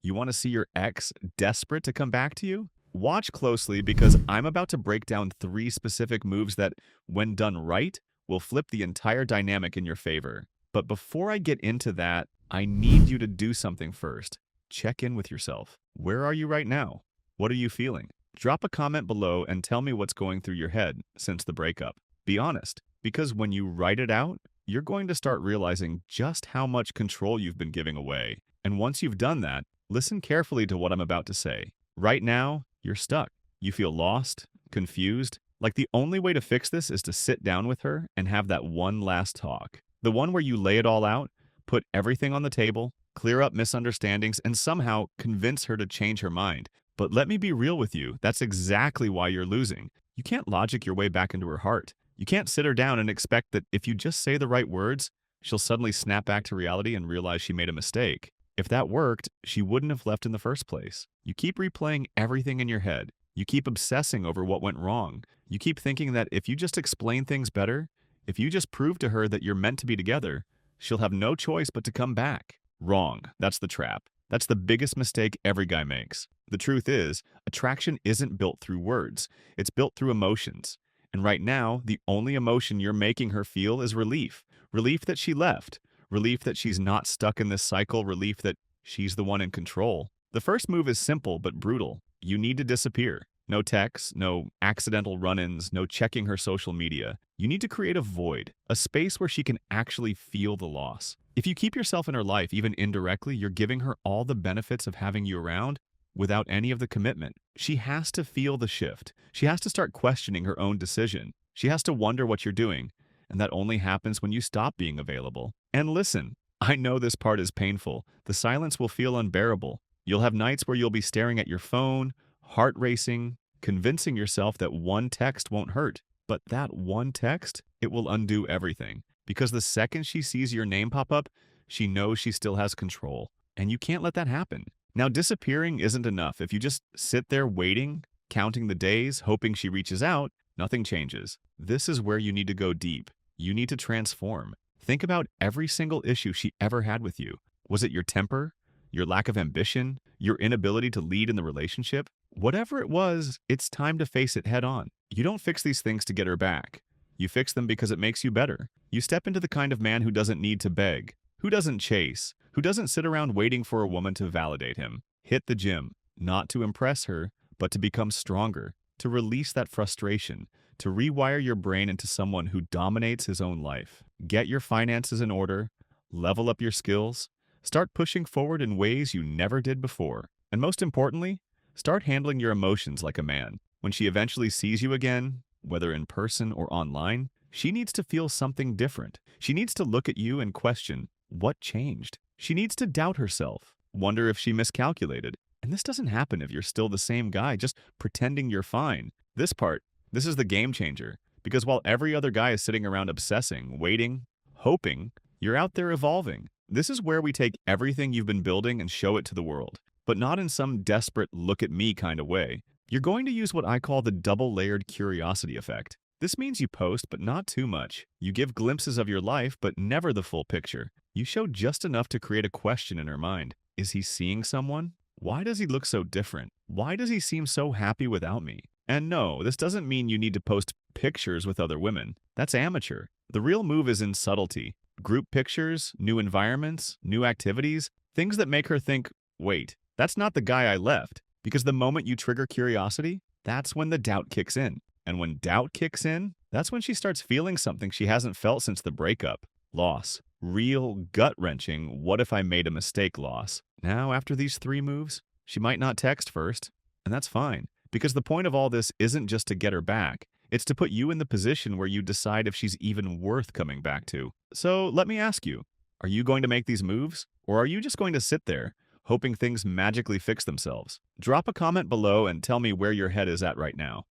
You want to see your ex desperate to come back to you? Watch closely because I'm about to break down 3 specific moves that, when done right, will flip the entire dynamic in your favor. But before I get into that, I need you to do something first. Check in with yourself. Where are you right now? What are you feeling? Drop a comment below and tell me what's going through your head since the breakup. Be honest, because when you write it out, you're going to start realizing just how much control you've been giving away. And once you've done that, listen carefully to what I'm about to say. Right now, you're stuck. You feel lost, confused. Like the only way to fix this is to sit down with her and have that one last talk. The one where you lay it all out, put everything on the table, clear up misunderstandings, and somehow convince her to change her mind. But let me be real with you, that's exactly why you're losing. You can't logic your way back into her heart. You can't sit her down and expect that if you just say the right words, she'll suddenly snap back to reality and realize she made a mistake. If that worked, she wouldn't have left in the first place. You keep replaying everything in your head. You keep obsessing over what went wrong. You keep thinking that if you just explain things better, if you just prove to her that you're meant to be together, she'll have no choice but to come back. Wrong. That's the trap. That's the biggest mistake every guy makes. The truth is, attraction isn't built through words. It's built through emotions. And right now, the only emotion you're making her feel is relief. Relief that she left. Relief that she's not stuck in this cycle. Relief that she's the one in control. The first move is simple but brutal. You need to disappear. No texts, no accidental run-ins, no checking her social media. You need to create a void, a space where she can actually feel the loss. If you keep yourself in her life, even indirectly, you're giving her all the benefits of having you around without any of the commitment. She has to feel the shift. She has to start questioning her own decision. She has to wonder what you're doing, and that only happens when you stop being available. And listen, I know this part is painful. The silence will feel unbearable. You'll have nights where you'll be staring at your phone, heart racing, convincing yourself that one text won't hurt. But that one text, it will undo everything. Because the second she sees your name pop up, she knows she still has control. And you can't let that happen. Now, disappearing isn't enough. If you just sit there waiting, counting the days, hoping she reaches out, nothing changes. This is where you need to go deep. You need to transform. Think about every single issue she ever had with you. Was it your temper? Your lack of ambition? Your inability to lead in the relationship? Whatever it was, it's time to face it head on. You don't fix these things to get her back. You fix them because it makes you better. You step into the kind of man who doesn't need to beg, who doesn't chase, who doesn't sit around waiting for a woman to validate him. Hit the gym, not to impress her, but to become stronger, to release that frustration, to rewire your brain into someone who dominates his own life. Get your finances in order, level up your skills, start pushing forward in ways you never did before. And most importantly, start handling your emotions like a man. When she eventually sees you again, whether in person or online, she needs to feel something different. She needs to look at you and question, what changed? She needs to doubt herself, wonder if she miscalculated. And this doesn't happen if you're still the same guy, just pretending you're fine. This is the game changer. Because while every other guy is sitting around obsessing, waiting, hoping, you're out there evolving. This is where we take everything you've been building and show it to the world. But not in some desperate look-at-me kind of way. You're going to use what I call the double-layered curiosity effect. This means you post, but not too much. You give glimpses of your life, but never the full picture. You show just enough to create a question in her mind. Is he seeing someone? Why does he look so different? Why does he seem so happy without me? And no, this doesn't mean you need to post pictures with other women. That's amateur. The real move is in subtlety. Group pictures, new environments, new activities, things that make her think, wait, that's not the guy I left. Because the moment you trigger curiosity, that's when the doubt kicks in. And when doubt kicks in, that's when she starts feeling something she hasn't felt since the breakup. Loss. Real gut-wrenching, what if I made a mistake loss. Now, after these 3 moves, she might not text first, and that's fine. Because the point of all this isn't just to get her back. It's to put you in the position where you decide if she's even worth coming back to. So let me ask you, are you going to make these moves? Or are you just going to sit there, hoping things magically fix themselves? Drop a comment below and tell me where your head is at right now.